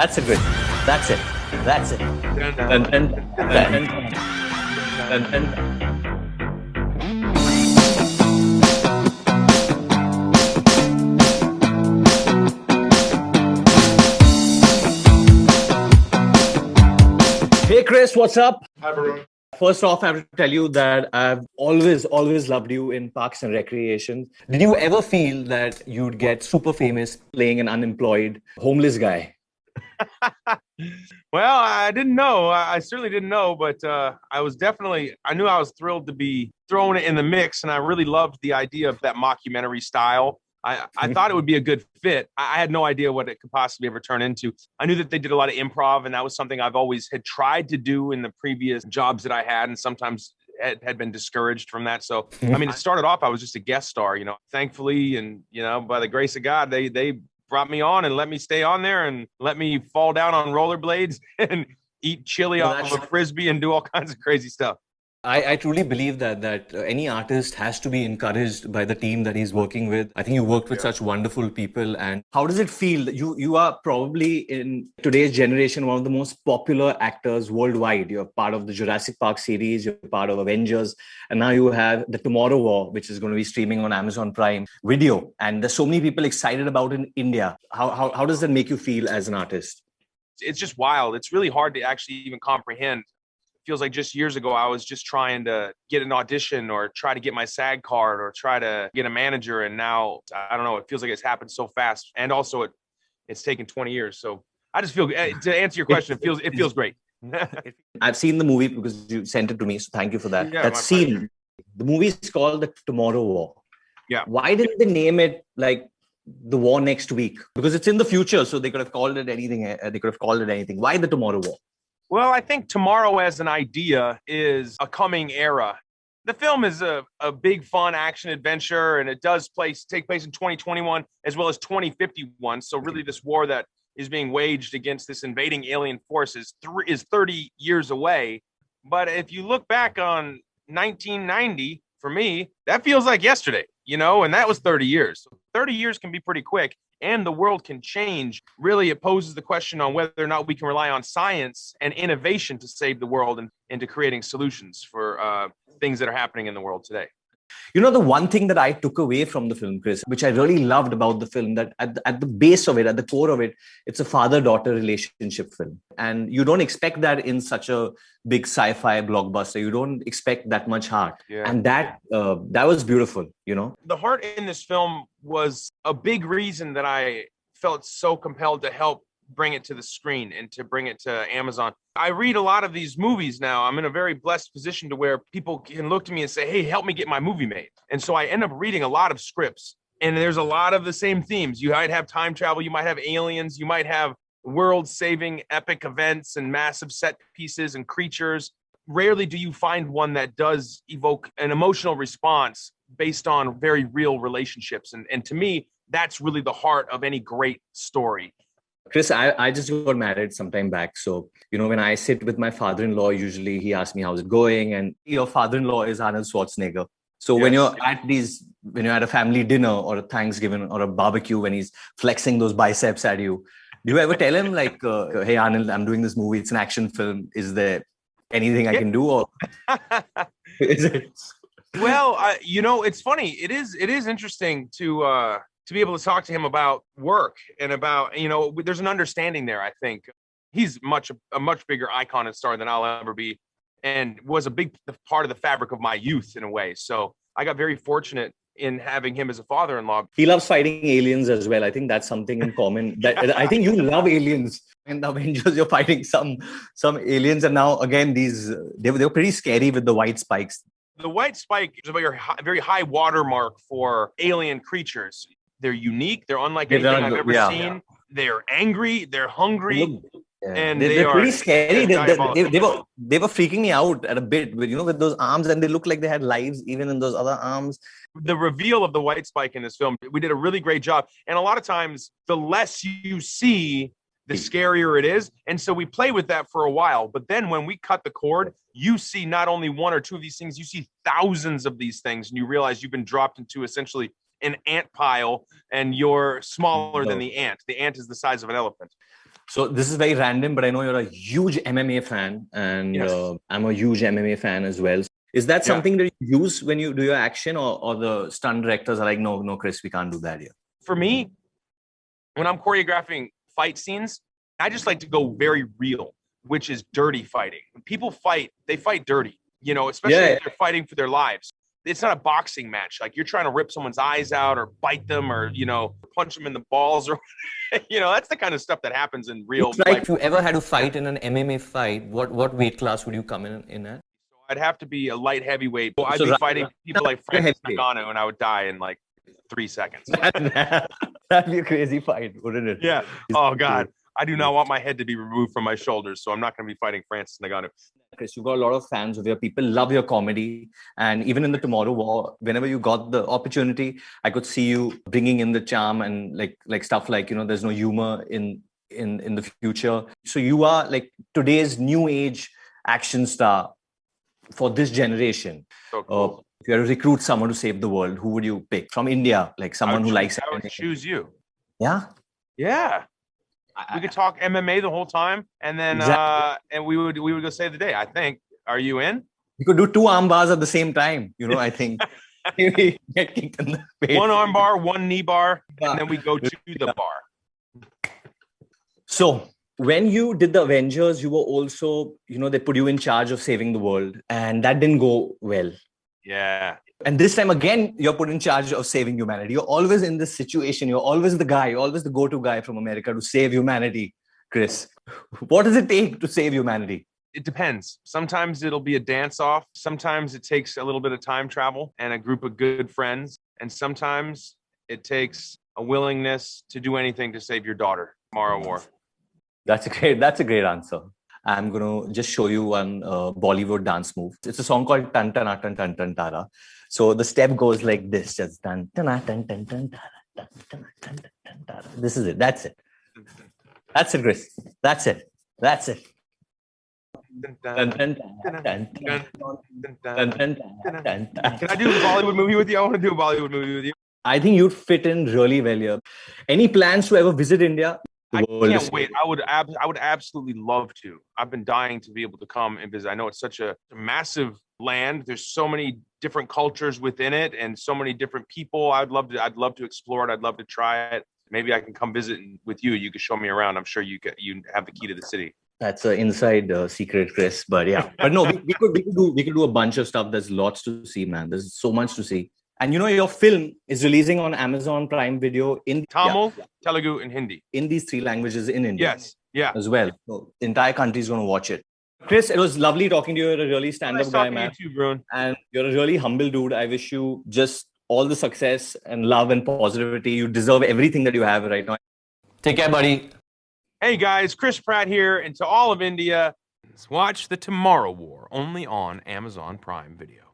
That's a good. That's it. That's it. Dun, Dun, dun, dun, dun, dun. Hey Chris, what's up? Hi, Varun. First off, I have to tell you that I've always loved you in Parks and Recreation. Did you ever feel that you'd get super famous playing an unemployed homeless guy? Well, I didn't know. I certainly didn't know, but I knew I was thrilled to be thrown in the mix, and I really loved the idea of that mockumentary style. I thought it would be a good fit. I had no idea what it could possibly ever turn into. I knew that they did a lot of improv, and that was something I've always had tried to do in the previous jobs that I had, and sometimes had been discouraged from that. So, I mean, it started off, I was just a guest star, thankfully, and, by the grace of God, they brought me on and let me stay on there and let me fall down on rollerblades and eat chili off of a Frisbee and do all kinds of crazy stuff. I truly believe that any artist has to be encouraged by the team that he's working with. I think you worked with such wonderful people. And how does it feel? You are probably in today's generation one of the most popular actors worldwide. You're part of the Jurassic Park series. You're part of Avengers, and now you have the Tomorrow War, which is going to be streaming on Amazon Prime Video. And there's so many people excited about it in India. How does that make you feel as an artist? It's just wild. It's really hard to actually even comprehend. Feels like just years ago, I was just trying to get an audition or try to get my SAG card or try to get a manager. And now, I don't know, it feels like it's happened so fast. And also it's taken 20 years. So I just feel, to answer your question, it feels great. I've seen the movie because you sent it to me. So thank you for that. Yeah, That scene, pleasure. The movie is called The Tomorrow War. Yeah. Why didn't they name it like The War Next Week? Because it's in the future. So they could have called it anything. Why The Tomorrow War? Well, I think tomorrow as an idea is a coming era. The film is a big, fun action adventure, and it does take place in 2021 as well as 2051. So really this war that is being waged against this invading alien force is 30 years away. But if you look back on 1990, for me, that feels like yesterday, and that was 30 years. So 30 years can be pretty quick. And the world can change. Really, it poses the question on whether or not we can rely on science and innovation to save the world and into creating solutions for things that are happening in the world today. The one thing that I took away from the film, Chris, which I really loved about the film, that at the base of it, at the core of it, it's a father-daughter relationship film. And you don't expect that in such a big sci-fi blockbuster. You don't expect that much heart. Yeah. And that was beautiful, The heart in this film was a big reason that I felt so compelled to help bring it to the screen and to bring it to Amazon. I read a lot of these movies now. I'm in a very blessed position to where people can look to me and say, hey, help me get my movie made. And so I end up reading a lot of scripts, and there's a lot of the same themes. You might have time travel, you might have aliens, you might have world-saving epic events and massive set pieces and creatures. Rarely do you find one that does evoke an emotional response based on very real relationships. And to me, that's really the heart of any great story. Chris, I just got married some time back. So, when I sit with my father-in-law, usually he asks me, how's it going? And your father-in-law is Arnold Schwarzenegger. So yes. When you're at a family dinner or a Thanksgiving or a barbecue, when he's flexing those biceps at you, do you ever tell him like, hey, Arnold, I'm doing this movie. It's an action film. Is there anything I can do? Or is it? Well, it's funny. It is interesting to be able to talk to him about work and about, there's an understanding there. I think he's a much bigger icon and star than I'll ever be, and was a big part of the fabric of my youth in a way. So I got very fortunate in having him as a father-in-law. He loves fighting aliens as well. I think that's something in common. That I think you love aliens. In the Avengers, you're fighting some aliens, and now again they were pretty scary with the white spikes. The white spike is a very high watermark for alien creatures. They're unique. They're unlike anything I've ever seen. Yeah. They're angry. They're hungry. Yeah. And they're pretty scary. They were freaking me out at a bit, with those arms, and they look like they had lives even in those other arms. The reveal of the white spike in this film, we did a really great job. And a lot of times, the less you see, the scarier it is. And so we play with that for a while. But then when we cut the cord, you see not only one or two of these things, you see thousands of these things, and you realize you've been dropped into essentially an ant pile, and you're smaller than the ant. The ant is the size of an elephant. So this is very random, but I know you're a huge MMA fan, and Yes. I'm a huge MMA fan as well. Is that something that you use when you do your action, or the stunt directors are like, no, no, Chris, we can't do that here? For me, when I'm choreographing fight scenes, I just like to go very real, which is dirty fighting. When people fight, they fight dirty, you know, especially if they're fighting for their lives. It's not a boxing match. Like you're trying to rip someone's eyes out or bite them or, you know, punch them in the balls or, you know, that's the kind of stuff that happens in real life. If you ever had to fight in an MMA fight, what weight class would you come in at? So I'd have to be a light heavyweight. I'd be fighting people like Francis Ngannou and I would die in like 3 seconds. That'd be a crazy fight, wouldn't it? Yeah. Oh, God. I do not want my head to be removed from my shoulders, so I'm not going to be fighting Francis Ngannou. Chris, you've got a lot of fans of your people, love your comedy. And even in the Tomorrow War, whenever you got the opportunity, I could see you bringing in the charm and like stuff like, you know, there's no humor in the future. So you are like today's new age action star for this generation. So cool. If you had to recruit someone to save the world, who would you pick from India? Like someone who likes. I would choose you. Yeah. Yeah. We could talk MMA the whole time, and then and we would go save the day. I think. Are you in? We could do 2 arm bars at the same time. You know, I think. Maybe get kicked in the face. 1 arm bar, 1 knee bar, and then we go to the bar. So when you did the Avengers, you were also, you know, they put you in charge of saving the world, and that didn't go well. Yeah. And this time again, you're put in charge of saving humanity. You're always in this situation. You're always the guy, always the go-to guy from America to save humanity, Chris. What does it take to save humanity? It depends. Sometimes it'll be a dance-off. Sometimes it takes a little bit of time travel and a group of good friends. And sometimes it takes a willingness to do anything to save your daughter. Tomorrow War. That's a great answer. I'm going to just show you one Bollywood dance move. It's a song called Tan Tan Tan Tan Tan Tara. So the step goes like this, just Tan Tan Tan Tan Tan Tara. Tara. This is it. That's it. That's it, Chris. That's it. That's it. Can I do a Bollywood movie with you? I want to do a Bollywood movie with you. I think you'd fit in really well here. Any plans to ever visit India? I can't wait. I would absolutely love to. I've been dying to be able to come and visit. I know it's such a massive land. There's so many different cultures within it and so many different people. I'd love to explore it. I'd love to try it. Maybe I can come visit with you. You could show me around. I'm sure you have the key to the city. That's an inside secret, Chris. But yeah, but no, we could do a bunch of stuff. There's lots to see, man. There's so much to see. And you know, your film is releasing on Amazon Prime Video in Tamil, Telugu, and Hindi. In these 3 languages in India. Yes, yeah. As well. So the entire country is going to watch it. Chris, it was lovely talking to you. You're a really stand-up guy, man. You too, Varun. And you're a really humble dude. I wish you just all the success and love and positivity. You deserve everything that you have right now. Take care, buddy. Hey, guys. Chris Pratt here. And to all of India, watch The Tomorrow War only on Amazon Prime Video.